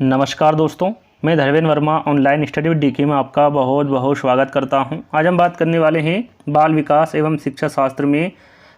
नमस्कार दोस्तों, मैं Dharmendra Verma online study with DK में आपका बहुत बहुत स्वागत करता हूं। आज हम बात करने वाले हैं बाल विकास एवं शिक्षा शास्त्र में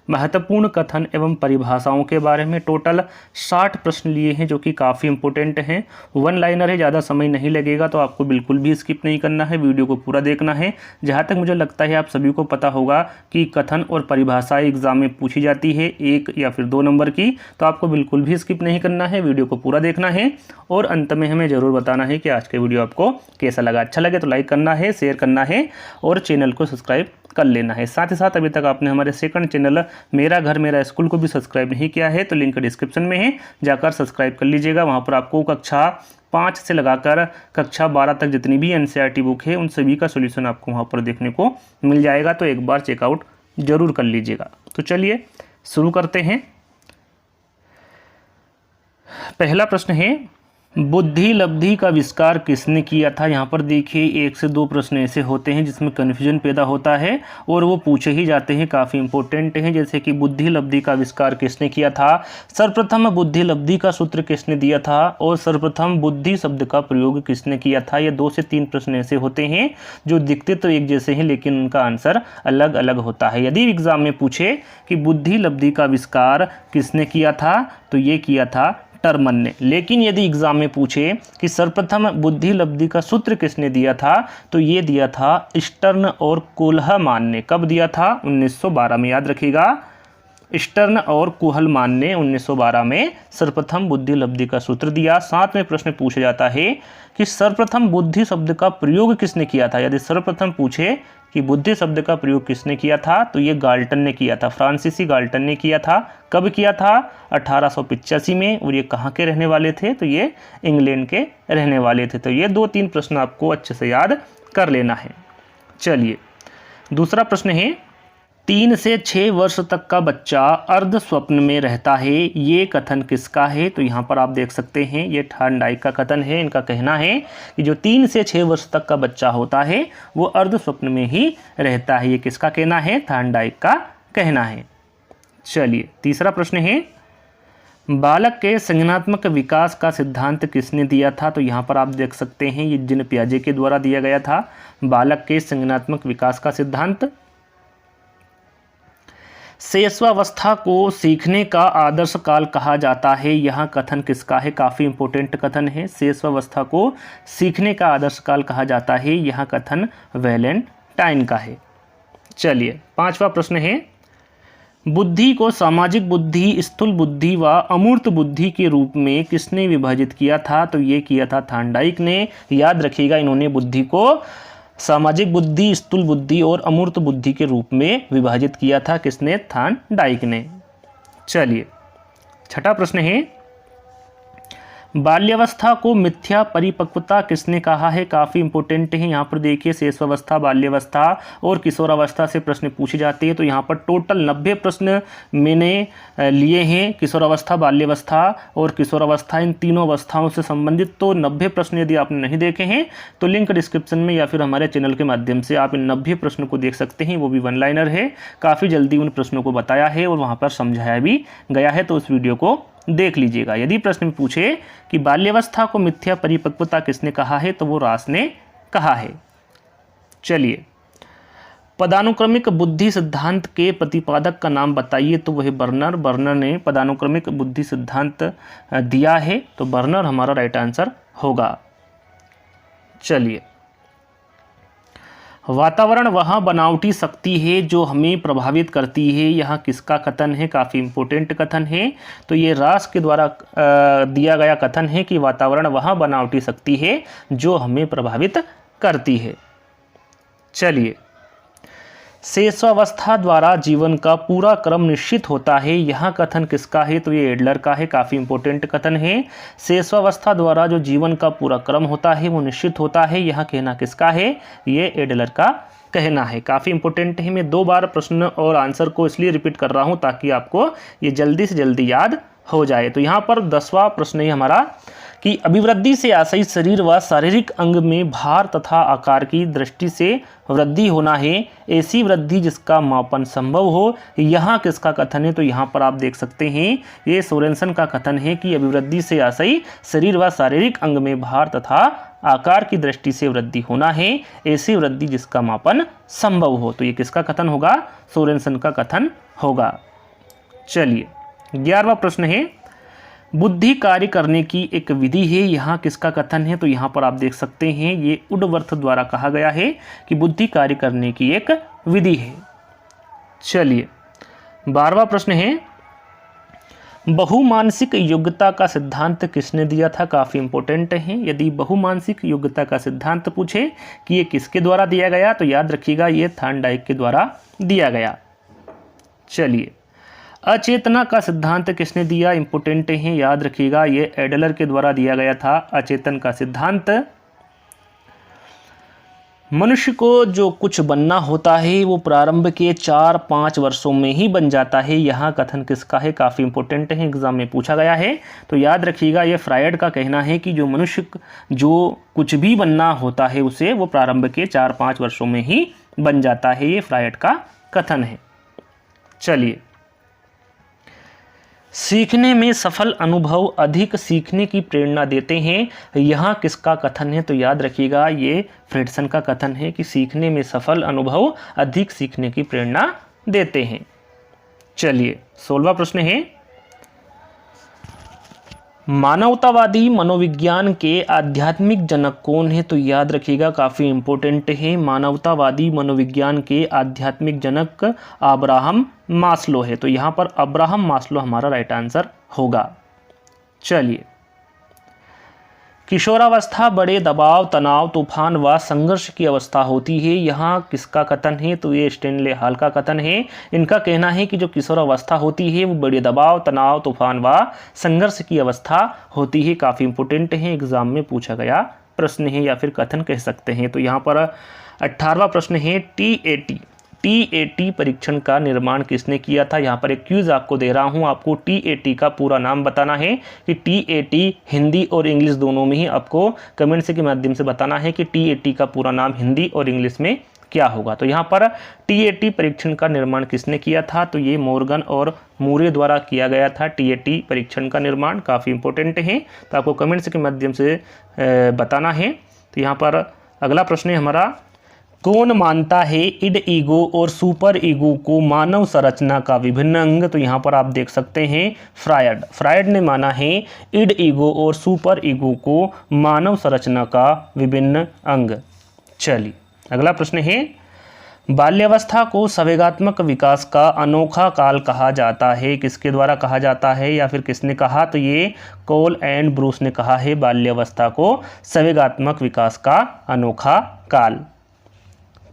महत्वपूर्ण कथन एवं परिभाषाओं के बारे में। टोटल 60 प्रश्न लिए हैं जो कि काफ़ी इंपॉर्टेंट हैं। वन लाइनर है, ज़्यादा समय नहीं लगेगा, तो आपको बिल्कुल भी स्किप नहीं करना है, वीडियो को पूरा देखना है। जहाँ तक मुझे लगता है आप सभी को पता होगा कि कथन और परिभाषाएं एग्जाम में पूछी जाती है 1 या फिर 2 नंबर की, तो आपको बिल्कुल भी स्किप नहीं करना है, वीडियो को पूरा देखना है और अंत में हमें ज़रूर बताना है कि आज के वीडियो आपको कैसा लगा। अच्छा लगे तो लाइक करना है, शेयर करना है और चैनल को सब्सक्राइब कर लेना है। साथ ही साथ अभी तक आपने हमारे सेकंड चैनल मेरा घर मेरा स्कूल को भी सब्सक्राइब नहीं किया है तो लिंक डिस्क्रिप्शन में है, जाकर सब्सक्राइब कर लीजिएगा। वहाँ पर आपको कक्षा 5 से लगाकर कक्षा 12 तक जितनी भी एनसीईआरटी बुक है उन सभी का सोल्यूशन आपको वहाँ पर देखने को मिल जाएगा, तो एक बार चेकआउट जरूर कर लीजिएगा। तो चलिए शुरू करते हैं। पहला प्रश्न है, बुद्धि लब्धि का आविष्कार किसने किया था। यहाँ पर देखिए 1 से 2 प्रश्न ऐसे होते हैं जिसमें कन्फ्यूजन पैदा होता है और वो पूछे ही जाते हैं, काफ़ी इंपॉर्टेंट हैं। जैसे कि बुद्धि लब्धि का आविष्कार किसने किया था, सर्वप्रथम बुद्धि लब्धि का सूत्र किसने दिया था और सर्वप्रथम बुद्धि शब्द का प्रयोग किसने किया था। ये 2 से 3 प्रश्न ऐसे होते हैं जो दिखते तो एक जैसे हैं लेकिन उनका आंसर अलग अलग होता है। यदि एग्जाम में पूछे कि बुद्धि लब्धि का आविष्कार किसने किया था तो ये किया था टर्मन ने। लेकिन यदि एग्जाम में पूछे कि सर्वप्रथम बुद्धि लब्धि का सूत्र किसने दिया था तो ये दिया था स्टर्न और कुहलमान ने। कब दिया था? 1912 में। याद रखिएगा, स्टर्न और कुहलमान ने 1912 में सर्वप्रथम बुद्धि लब्धि का सूत्र दिया। साथ में प्रश्न पूछा जाता है कि सर्वप्रथम बुद्धि शब्द का प्रयोग किसने किया था। यदि सर्वप्रथम पूछे कि बुद्धि शब्द का प्रयोग किसने किया था तो ये गाल्टन ने किया था, फ्रांसीसी गाल्टन ने किया था। कब किया था? 1885 में। और ये कहाँ के रहने वाले थे तो ये इंग्लैंड के रहने वाले थे। तो ये 2-3 प्रश्न आपको अच्छे से याद कर लेना है। चलिए दूसरा प्रश्न है, 3 से 6 वर्ष तक का बच्चा अर्ध स्वप्न में रहता है, ये कथन किसका है। तो यहाँ पर आप देख सकते हैं ये थॉर्नडाइक का कथन है। इनका कहना है कि जो 3 से 6 वर्ष तक का बच्चा होता है वो अर्ध स्वप्न में ही रहता है। ये किसका कहना है? थॉर्नडाइक का कहना है। चलिए तीसरा प्रश्न है, बालक के संज्ञानात्मक विकास का सिद्धांत किसने दिया था। तो यहाँ पर आप देख सकते हैं ये जीन पियाजे के द्वारा दिया गया था। बालक के संज्ञानात्मक विकास का सिद्धांत। शैशवावस्था को सीखने का आदर्श काल कहा जाता है, यह कथन किसका है? काफ़ी इंपॉर्टेंट कथन है। शैशवावस्था को सीखने का आदर्श काल कहा जाता है, यह कथन वैलेंटाइन का है। चलिए 5वां प्रश्न है, बुद्धि को सामाजिक बुद्धि, स्थूल बुद्धि व अमूर्त बुद्धि के रूप में किसने विभाजित किया था। तो ये किया था थॉर्नडाइक ने। याद रखिएगा, इन्होंने बुद्धि को सामाजिक बुद्धि, स्थूल बुद्धि और अमूर्त बुद्धि के रूप में विभाजित किया था। किसने? थॉर्नडाइक ने। चलिए 6ठा प्रश्न है, बाल्यावस्था को मिथ्या परिपक्वता किसने कहा है। काफ़ी इंपॉर्टेंट है। यहाँ पर देखिए शैशवावस्था, बाल्यावस्था और किशोरावस्था से प्रश्न पूछे जाते हैं। तो यहाँ पर टोटल 90 प्रश्न मैंने लिए हैं। किशोरावस्था, बाल्यावस्था और किशोरावस्था, इन तीनों अवस्थाओं से संबंधित। तो 90 प्रश्न यदि आपने नहीं देखे हैं तो लिंक डिस्क्रिप्शन में या फिर हमारे चैनल के माध्यम से आप इन 90 प्रश्नों को देख सकते हैं। वो भी वन लाइनर है। काफ़ी जल्दी उन प्रश्नों को बताया है और वहाँ पर समझाया भी गया है, तो उस वीडियो को देख लीजिएगा। यदि प्रश्न में पूछे कि बाल्यावस्था को मिथ्या परिपक्वता किसने कहा है तो वो रास ने कहा है। चलिए पदानुक्रमिक बुद्धि सिद्धांत के प्रतिपादक का नाम बताइए। तो वह बर्नर ने पदानुक्रमिक बुद्धि सिद्धांत दिया है, तो बर्नर हमारा राइट आंसर होगा। चलिए वातावरण वह बनावटी शक्ति है जो हमें प्रभावित करती है, यह किसका कथन है। काफ़ी इंपॉर्टेंट कथन है। तो ये रास के द्वारा दिया गया कथन है कि वातावरण वह बनावटी शक्ति है जो हमें प्रभावित करती है। चलिए शैशवावस्था द्वारा जीवन का पूरा क्रम निश्चित होता है, यह कथन किसका है। तो ये एडलर का है। काफ़ी इंपॉर्टेंट कथन है। शैशवावस्था द्वारा जो जीवन का पूरा क्रम होता है वो निश्चित होता है, यह कहना किसका है। ये एडलर का कहना है। काफ़ी इंपॉर्टेंट है। मैं 2 बार प्रश्न और आंसर को इसलिए रिपीट कर रहा हूँ ताकि आपको ये जल्दी से जल्दी याद हो जाए। तो यहाँ पर 10वां प्रश्न है हमारा कि अभिवृद्धि से आशयी शरीर व शारीरिक अंग में भार तथा आकार की दृष्टि से वृद्धि होना है, ऐसी वृद्धि जिसका मापन संभव हो, यहाँ किसका कथन है? तो यहाँ पर आप देख सकते हैं ये सोरेनसन का कथन है कि अभिवृद्धि से आशयी शरीर व शारीरिक अंग में भार तथा आकार की दृष्टि से वृद्धि होना है, ऐसी वृद्धि जिसका मापन संभव हो। तो ये किसका कथन होगा? सोरेनसन का कथन होगा। चलिए 11वां प्रश्न है, बुद्धि कार्य करने की एक विधि है, यहाँ किसका कथन है? तो यहाँ पर आप देख सकते हैं ये वुडवर्थ द्वारा कहा गया है कि बुद्धि कार्य करने की एक विधि है। चलिए 12वां प्रश्न है, बहुमानसिक योग्यता का सिद्धांत किसने दिया था? काफ़ी इंपॉर्टेंट है। यदि बहुमानसिक योग्यता का सिद्धांत पूछे कि ये किसके द्वारा दिया गया, तो याद रखिएगा ये थॉर्नडाइक के द्वारा दिया गया। चलिए अचेतना का सिद्धांत किसने दिया? इंपॉर्टेंट है, याद रखिएगा ये एडलर के द्वारा दिया गया था। अचेतन का सिद्धांत, मनुष्य को जो कुछ बनना होता है वो प्रारंभ के 4-5 वर्षों में ही बन जाता है, यहाँ कथन किसका है? काफ़ी इंपॉर्टेंट है, एग्जाम में पूछा गया है। तो याद रखिएगा ये फ्रायड का कहना है कि जो मनुष्य जो कुछ भी बनना होता है उसे वो प्रारंभ के 4-5 वर्षों में ही बन जाता है, ये फ्रायड का कथन है। चलिए सीखने में सफल अनुभव अधिक सीखने की प्रेरणा देते हैं, यहाँ किसका कथन है? तो याद रखिएगा ये फ्रेडसन का कथन है कि सीखने में सफल अनुभव अधिक सीखने की प्रेरणा देते हैं। चलिए 16वां प्रश्न है, मानवतावादी मनोविज्ञान के आध्यात्मिक जनक कौन है? तो याद रखिएगा काफ़ी इंपॉर्टेंट है, मानवतावादी मनोविज्ञान के आध्यात्मिक जनक अब्राहम मास्लो है। तो यहाँ पर अब्राहम मास्लो हमारा राइट आंसर होगा। चलिए किशोरावस्था बड़े दबाव, तनाव, तूफान व संघर्ष की अवस्था होती है, यहाँ किसका कथन है? तो ये स्टेनले हॉल का कथन है। इनका कहना है कि जो किशोरावस्था होती है वो बड़े दबाव, तनाव, तूफान व संघर्ष की अवस्था होती है। काफ़ी इंपॉर्टेंट है, एग्जाम में पूछा गया प्रश्न है या फिर कथन कह सकते हैं। तो यहाँ पर 18वां प्रश्न है, टीएटी परीक्षण का निर्माण किसने किया था? यहाँ पर एक क्यूज आपको दे रहा हूँ, आपको टीएटी का पूरा नाम बताना है कि टीएटी हिंदी और इंग्लिश दोनों में ही आपको कमेंट के माध्यम से बताना है कि टीएटी का पूरा नाम हिंदी और इंग्लिश में क्या होगा। तो यहाँ पर टीएटी परीक्षण का निर्माण किसने किया था? तो ये मॉर्गन और मूरे द्वारा किया गया था टीएटी परीक्षण का निर्माण। काफ़ी इंपॉर्टेंट है, तो आपको कमेंट्स के माध्यम से बताना है। तो यहाँ पर अगला प्रश्न है हमारा, कौन मानता है इड ईगो और सुपर ईगो को मानव संरचना का विभिन्न अंग? तो यहाँ पर आप देख सकते हैं फ्रायड ने माना है इड ईगो और सुपर ईगो को मानव संरचना का विभिन्न अंग। चलिए अगला प्रश्न है, बाल्यावस्था को संवेगात्मक विकास का अनोखा काल कहा जाता है, किसके द्वारा कहा जाता है या फिर किसने कहा? तो ये कोल एंड ब्रूस ने कहा है बाल्यावस्था को संवेगात्मक विकास का अनोखा काल।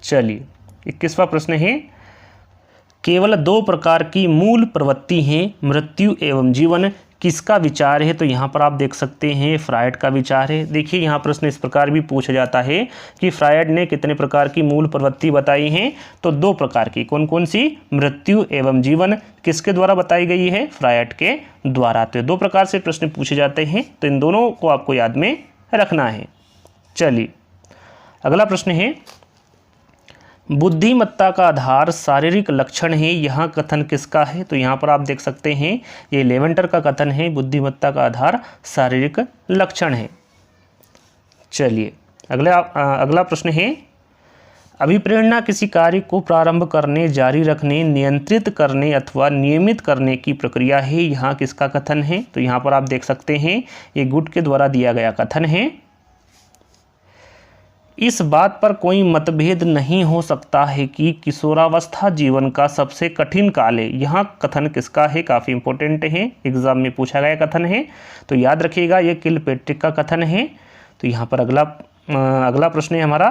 चलिए 21वां प्रश्न है, केवल 2 प्रकार की मूल प्रवृत्ति हैं, मृत्यु एवं जीवन, किसका विचार है? तो यहाँ पर आप देख सकते हैं फ्रायड का विचार है। देखिए यहाँ प्रश्न इस प्रकार भी पूछा जाता है कि फ्रायड ने कितने प्रकार की मूल प्रवृत्ति बताई हैं? तो 2 प्रकार की। कौन कौन सी? मृत्यु एवं जीवन किसके द्वारा बताई गई है? फ्रायड के द्वारा। तो 2 प्रकार से प्रश्न पूछे जाते हैं, तो इन दोनों को आपको याद में रखना है। चलिए अगला प्रश्न है, बुद्धिमत्ता का आधार शारीरिक लक्षण है, यहाँ कथन किसका है? तो यहाँ पर आप देख सकते हैं ये लेवेंटर का कथन है, बुद्धिमत्ता का आधार शारीरिक लक्षण है। चलिए अगला प्रश्न है, अभिप्रेरणा किसी कार्य को प्रारंभ करने, जारी रखने, नियंत्रित करने अथवा नियमित करने की प्रक्रिया है, यहाँ किसका कथन है? तो यहाँ पर आप देख सकते हैं ये गुड के द्वारा दिया गया कथन है। इस बात पर कोई मतभेद नहीं हो सकता है कि किशोरावस्था जीवन का सबसे कठिन काल है, यहाँ कथन किसका है? काफ़ी इंपॉर्टेंट है, एग्जाम में पूछा गया कथन है। तो याद रखिएगा ये किलपेट्रिक का कथन है। तो यहाँ पर अगला प्रश्न है हमारा,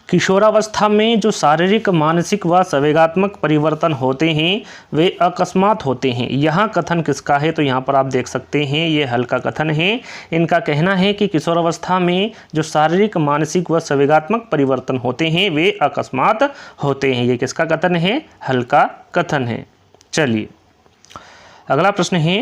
किशोरावस्था में जो शारीरिक, मानसिक व संवेगात्मक परिवर्तन होते हैं वे अकस्मात होते हैं, यहाँ कथन किसका है? तो यहाँ पर आप देख सकते हैं ये हल का कथन है। इनका कहना है कि किशोरावस्था में जो शारीरिक, मानसिक व संवेगात्मक परिवर्तन होते हैं वे अकस्मात होते हैं। ये किसका कथन है? हल का कथन है। चलिए अगला प्रश्न है,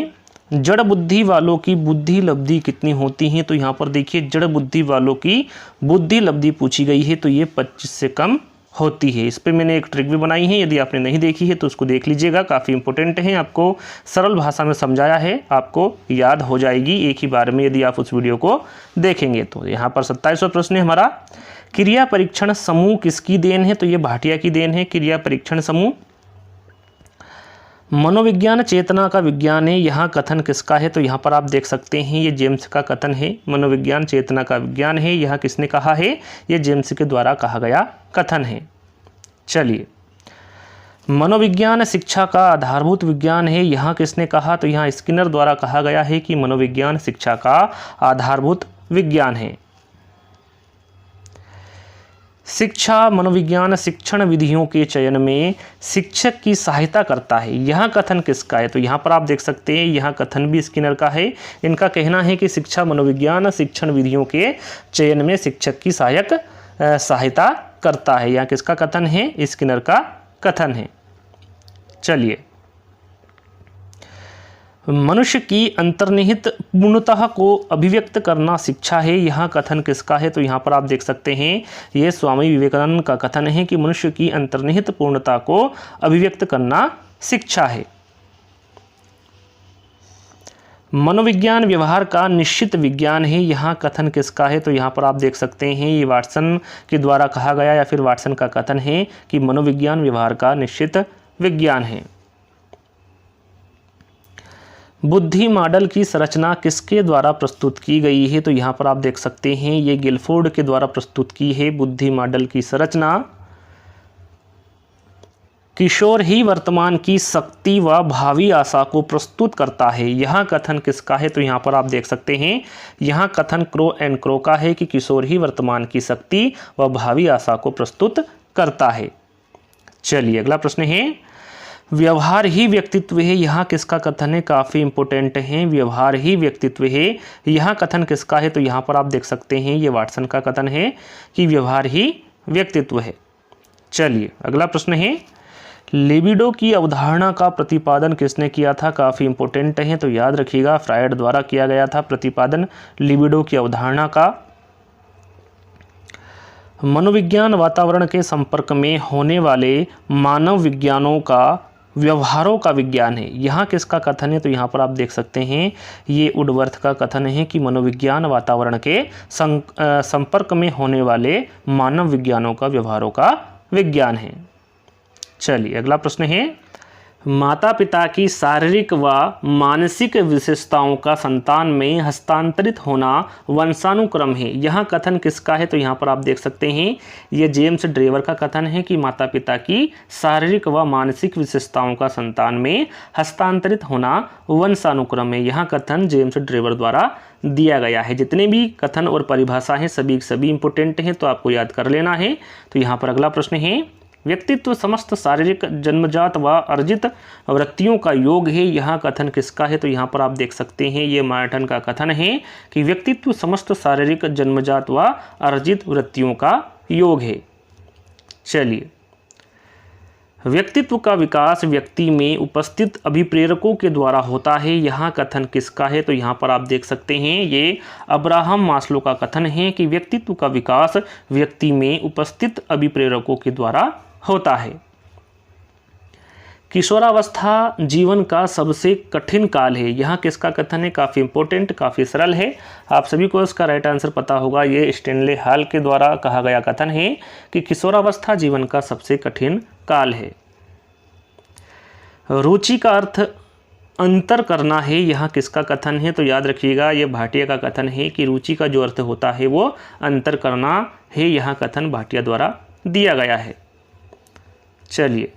जड़ बुद्धि वालों की बुद्धि लब्धि कितनी होती है? तो यहाँ पर देखिए जड़ बुद्धि वालों की बुद्धि लब्धि पूछी गई है, तो ये 25 से कम होती है। इस पे मैंने एक ट्रिक भी बनाई है, यदि आपने नहीं देखी है तो उसको देख लीजिएगा, काफ़ी इंपॉर्टेंट है, आपको सरल भाषा में समझाया है, आपको याद हो जाएगी एक ही बार में यदि आप उस वीडियो को देखेंगे। तो यहाँ पर 27वां प्रश्न है हमारा, क्रिया परीक्षण समूह किसकी देन है? तो ये भाटिया की देन है, क्रिया परीक्षण समूह। मनोविज्ञान चेतना का विज्ञान है, यहाँ कथन किसका है? तो यहाँ पर आप देख सकते हैं ये जेम्स का कथन है, मनोविज्ञान चेतना का विज्ञान है, यहाँ किसने कहा है? ये जेम्स के द्वारा कहा गया कथन है। चलिए, मनोविज्ञान शिक्षा का आधारभूत विज्ञान है, यहाँ किसने कहा? तो यहाँ स्किनर द्वारा कहा गया है कि मनोविज्ञान शिक्षा का आधारभूत विज्ञान है। शिक्षा मनोविज्ञान शिक्षण विधियों के चयन में शिक्षक की सहायता करता है, यह कथन किसका है? तो यहाँ पर आप देख सकते हैं यह कथन भी स्किनर का है। इनका कहना है कि शिक्षा मनोविज्ञान शिक्षण विधियों के चयन में शिक्षक की सहायता करता है। यहाँ किसका कथन है? स्किनर का कथन है। चलिए, मनुष्य की अंतर्निहित पूर्णता को अभिव्यक्त करना शिक्षा है, यह कथन किसका है? तो यहाँ पर आप देख सकते हैं ये स्वामी विवेकानंद का कथन है कि मनुष्य की अंतर्निहित पूर्णता को अभिव्यक्त करना शिक्षा है। मनोविज्ञान व्यवहार का निश्चित विज्ञान है, यहाँ कथन किसका है? तो यहाँ पर आप देख सकते हैं ये वाटसन के द्वारा कहा गया या फिर वाटसन का कथन है कि मनोविज्ञान व्यवहार का निश्चित विज्ञान है। बुद्धि मॉडल की संरचना किसके द्वारा प्रस्तुत की गई है? तो यहाँ पर आप देख सकते हैं ये गिलफोर्ड के द्वारा प्रस्तुत की है। बुद्धि मॉडल की संरचना किशोर ही वर्तमान की शक्ति व भावी आशा को प्रस्तुत करता है, यह कथन किसका है? तो यहाँ पर आप देख सकते हैं यहाँ कथन क्रो एंड क्रो का है कि किशोर ही वर्तमान की शक्ति व भावी आशा को प्रस्तुत करता है। चलिए, अगला प्रश्न है, व्यवहार ही व्यक्तित्व है, यहाँ किसका कथन है? काफ़ी इंपॉर्टेंट है, व्यवहार ही व्यक्तित्व है, यह कथन किसका है? तो यहाँ पर आप देख सकते हैं ये वाटसन का कथन है कि व्यवहार ही व्यक्तित्व है। चलिए, अगला प्रश्न है, लिबिडो की अवधारणा का प्रतिपादन किसने किया था? काफ़ी इंपॉर्टेंट है, तो याद रखिएगा फ्रायड द्वारा किया गया था प्रतिपादन लिबिडो की अवधारणा का। मनोविज्ञान वातावरण के संपर्क में होने वाले मानव विज्ञानों का व्यवहारों का विज्ञान है, यहाँ किसका कथन है? तो यहाँ पर आप देख सकते हैं ये वुडवर्थ का कथन है कि मनोविज्ञान वातावरण के संपर्क में होने वाले मानव विज्ञानों का व्यवहारों का विज्ञान है। चलिए, अगला प्रश्न है, माता पिता की शारीरिक व मानसिक विशेषताओं का संतान में हस्तांतरित होना वंशानुक्रम है, यह कथन किसका है? तो यहाँ पर आप देख सकते हैं ये जेम्स ड्रेवर का कथन है कि माता पिता की शारीरिक व मानसिक विशेषताओं का संतान में हस्तांतरित होना वंशानुक्रम है, यह कथन जेम्स ड्रेवर द्वारा दिया गया है। जितने भी कथन और परिभाषा हैं सभी इंपॉर्टेंट हैं, तो आपको याद कर लेना है। तो यहाँ पर अगला प्रश्न है, व्यक्तित्व समस्त शारीरिक जन्मजात व अर्जित वृत्तियों का योग है, यह कथन किसका है? तो यहाँ पर आप देख सकते हैं ये मार्टन का कथन है कि व्यक्तित्व समस्त शारीरिक जन्मजात व अर्जित वृत्तियों का योग है। चलिए, व्यक्तित्व का विकास व्यक्ति में उपस्थित अभिप्रेरकों के द्वारा होता है, यह कथन किसका है? तो यहाँ पर आप देख सकते हैं ये अब्राहम मास्लो का कथन है कि व्यक्तित्व का विकास व्यक्ति में उपस्थित अभिप्रेरकों के द्वारा होता है। किशोरावस्था जीवन का सबसे कठिन काल है, यहाँ किसका कथन है? काफ़ी इंपॉर्टेंट, काफ़ी सरल है, आप सभी को इसका राइट आंसर पता होगा। ये स्टैनले हॉल के द्वारा कहा गया कथन है कि किशोरावस्था जीवन का सबसे कठिन काल है। रुचि का अर्थ अंतर करना है, यहाँ किसका कथन है? तो याद रखिएगा ये भाटिया का कथन है कि रुचि का जो अर्थ होता है वो अंतर करना है, यह कथन भाटिया द्वारा दिया गया है। चलिए,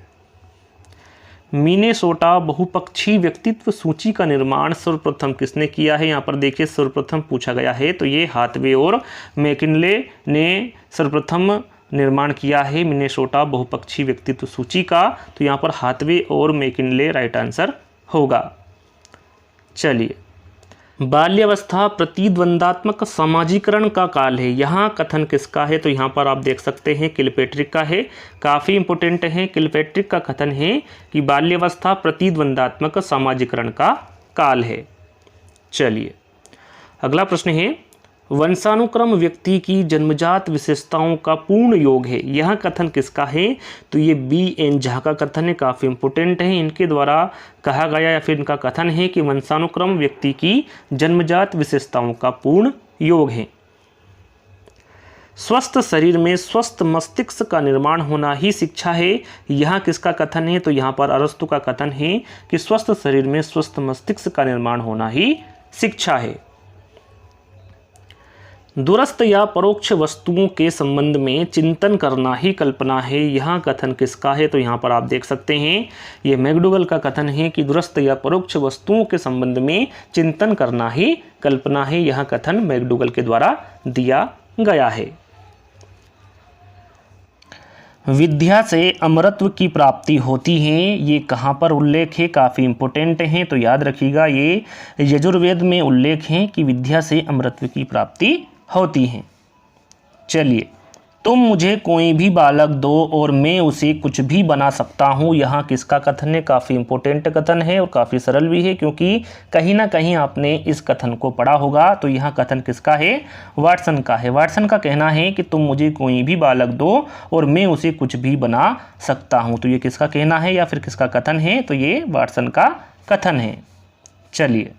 मिनेसोटा बहुपक्षी व्यक्तित्व सूची का निर्माण सर्वप्रथम किसने किया है? यहाँ पर देखिए सर्वप्रथम पूछा गया है, तो ये हाथवे और मैकिनले ने सर्वप्रथम निर्माण किया है मिनेसोटा बहुपक्षी व्यक्तित्व सूची का। तो यहाँ पर हाथवे और मैकिनले राइट आंसर होगा। चलिए, बाल्यावस्था प्रतिद्वंदात्मक सामाजिकरण का काल है, यहाँ कथन किसका है? तो यहाँ पर आप देख सकते हैं किलपेट्रिक का है, काफ़ी इंपॉर्टेंट है। किलपेट्रिक का कथन है कि बाल्यावस्था प्रतिद्वंदात्मक सामाजिकरण का काल है। चलिए अगला प्रश्न है, वंशानुक्रम व्यक्ति की जन्मजात विशेषताओं का पूर्ण योग है, यह कथन किसका है? तो ये B.N. झा का कथन है, काफ़ी इंपॉर्टेंट है। इनके द्वारा कहा गया या फिर इनका कथन है कि वंशानुक्रम व्यक्ति की जन्मजात विशेषताओं का पूर्ण योग है। स्वस्थ शरीर में स्वस्थ मस्तिष्क का निर्माण होना ही शिक्षा है, यह किसका कथन है? तो यहाँ पर अरस्तु का कथन है कि स्वस्थ शरीर में स्वस्थ मस्तिष्क का निर्माण होना ही शिक्षा है। दूरस्थ या परोक्ष वस्तुओं के संबंध में चिंतन करना ही कल्पना है, यह कथन किसका है? तो यहाँ पर आप देख सकते हैं ये मैकडूगल का कथन है कि दूरस्थ या परोक्ष वस्तुओं के संबंध में चिंतन करना ही कल्पना है, यह कथन मैकडूगल के द्वारा दिया गया है। विद्या से अमरत्व की प्राप्ति होती है, ये कहाँ पर उल्लेख है? काफ़ी इंपॉर्टेंट है, तो याद रखिएगा ये यजुर्वेद में उल्लेख है कि विद्या से अमरत्व की प्राप्ति होती है। चलिए, तुम मुझे कोई भी बालक दो और मैं उसे कुछ भी बना सकता हूँ, यहाँ किसका कथन है? काफ़ी इंपॉर्टेंट कथन है और काफ़ी सरल भी है, क्योंकि कहीं ना कहीं आपने इस कथन को पढ़ा होगा। तो यहाँ कथन किसका है? वाटसन का है। वाटसन का कहना है कि तुम मुझे कोई भी बालक दो और मैं उसे कुछ भी बना सकता हूँ। तो ये किसका कहना है या फिर किसका कथन है? तो ये वाटसन का कथन है। चलिए,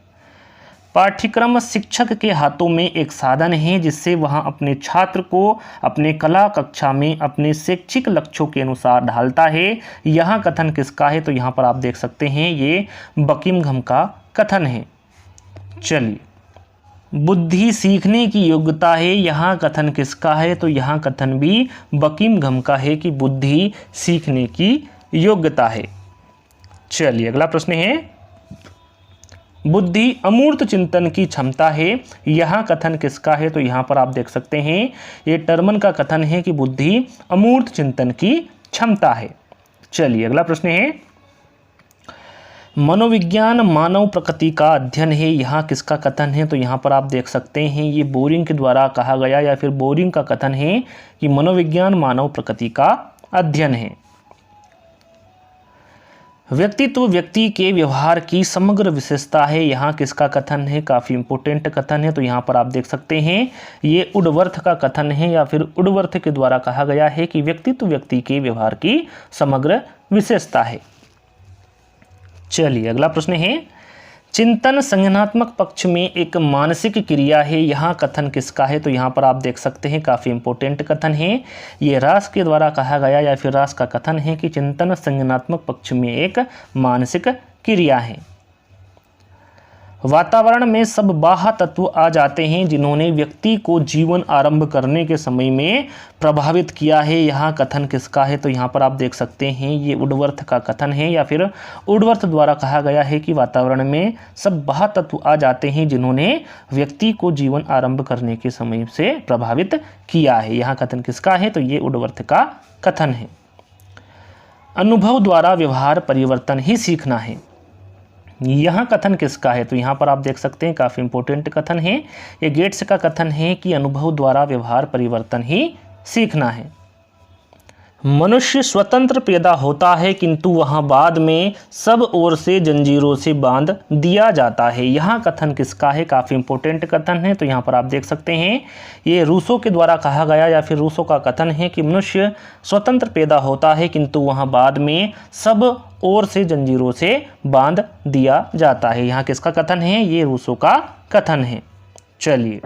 पाठ्यक्रम शिक्षक के हाथों में एक साधन है जिससे वह अपने छात्र को अपने कला कक्षा में अपने शैक्षिक लक्ष्यों के अनुसार ढालता है, यह कथन किसका है? तो यहाँ पर आप देख सकते हैं ये बकिंघम का कथन है। चलिए, बुद्धि सीखने की योग्यता है, यह कथन किसका है? तो यह कथन भी बकिंघम का है कि बुद्धि सीखने की योग्यता है। चलिए अगला प्रश्न है, बुद्धि अमूर्त चिंतन की क्षमता है, यह कथन किसका है? तो यहाँ पर आप देख सकते हैं ये टर्मन का कथन है कि बुद्धि अमूर्त चिंतन की क्षमता है। चलिए अगला प्रश्न है, मनोविज्ञान मानव प्रकृति का अध्ययन है, यह किसका कथन है? तो यहाँ पर आप देख सकते हैं ये बोरिंग के द्वारा कहा गया या फिर बोरिंग का कथन है कि मनोविज्ञान मानव प्रकृति का अध्ययन है। व्यक्तित्व व्यक्ति के व्यवहार की समग्र विशेषता है, यहाँ किसका कथन है? काफ़ी इंपॉर्टेंट कथन है, तो यहाँ पर आप देख सकते हैं ये वुडवर्थ का कथन है या फिर वुडवर्थ के द्वारा कहा गया है कि व्यक्तित्व व्यक्ति के व्यवहार की समग्र विशेषता है। चलिए अगला प्रश्न है, चिंतन संज्ञानात्मक पक्ष में एक मानसिक क्रिया है, यह कथन किसका है? तो यहाँ पर आप देख सकते हैं काफ़ी इंपॉर्टेंट कथन है, ये रास के द्वारा कहा गया या फिर रास का कथन है कि चिंतन संज्ञानात्मक पक्ष में एक मानसिक क्रिया है। वातावरण में सब बाह्य तत्व आ जाते हैं जिन्होंने व्यक्ति को जीवन आरंभ करने के समय में प्रभावित किया है, यह कथन किसका है? तो यहाँ पर आप देख सकते हैं ये वुडवर्थ का कथन है या फिर वुडवर्थ द्वारा कहा गया है कि वातावरण में सब बाह्य तत्व आ जाते हैं जिन्होंने व्यक्ति को जीवन आरंभ करने के समय से प्रभावित किया है, यह कथन किसका है? तो ये वुडवर्थ का कथन है। अनुभव द्वारा व्यवहार परिवर्तन ही सीखना है, यह कथन किसका है? तो यहाँ पर आप देख सकते हैं काफ़ी इंपॉर्टेंट कथन है, ये गेट्स का कथन है कि अनुभव द्वारा व्यवहार परिवर्तन ही सीखना है। मनुष्य स्वतंत्र पैदा होता है किंतु वहाँ बाद में सब ओर से जंजीरों से बांध दिया जाता है, यह कथन किसका है? काफ़ी इंपॉर्टेंट कथन है, तो यहाँ पर आप देख सकते हैं ये रूसो के द्वारा कहा गया या फिर रूसो का कथन है कि मनुष्य स्वतंत्र पैदा होता है किंतु वहाँ बाद में सब ओर से जंजीरों से बांध दिया जाता है, यहाँ किसका कथन है? ये रूसो का कथन है। चलिए,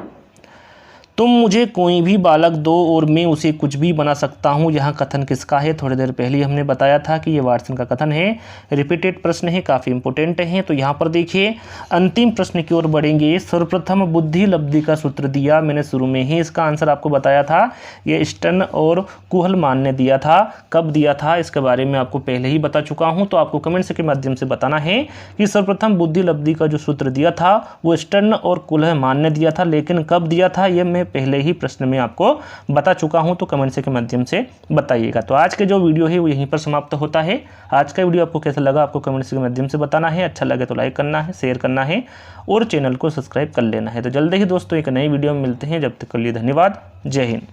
तुम मुझे कोई भी बालक दो और मैं उसे कुछ भी बना सकता हूँ, यह कथन किसका है? थोड़ी देर पहले हमने बताया था कि ये वाटसन का कथन है, रिपीटेड प्रश्न है, काफ़ी इंपॉर्टेंट है। तो यहाँ पर देखिए अंतिम प्रश्न की ओर बढ़ेंगे। सर्वप्रथम बुद्धि लब्धि का सूत्र दिया, मैंने शुरू में ही इसका आंसर आपको बताया था, ये स्टर्न और कुहलमान ने दिया था। कब दिया था इसके बारे में आपको पहले ही बता चुका हूँ, तो आपको कमेंट्स के माध्यम से बताना है कि सर्वप्रथम बुद्धि लब्धि का जो सूत्र दिया था वो स्टर्न और कुहलमान ने दिया था, लेकिन कब दिया था ये मैं पहले ही प्रश्न में आपको बता चुका हूं, तो कमेंट के माध्यम से बताइएगा। तो आज के जो वीडियो है वो यहीं पर समाप्त होता है। आज का वीडियो आपको कैसा लगा आपको कमेंट्स के माध्यम से बताना है, अच्छा लगे तो लाइक करना है, शेयर करना है और चैनल को सब्सक्राइब कर लेना है। तो जल्दी ही दोस्तों एक नई वीडियो में मिलते हैं, जब तक के लिए धन्यवाद, जय हिंद।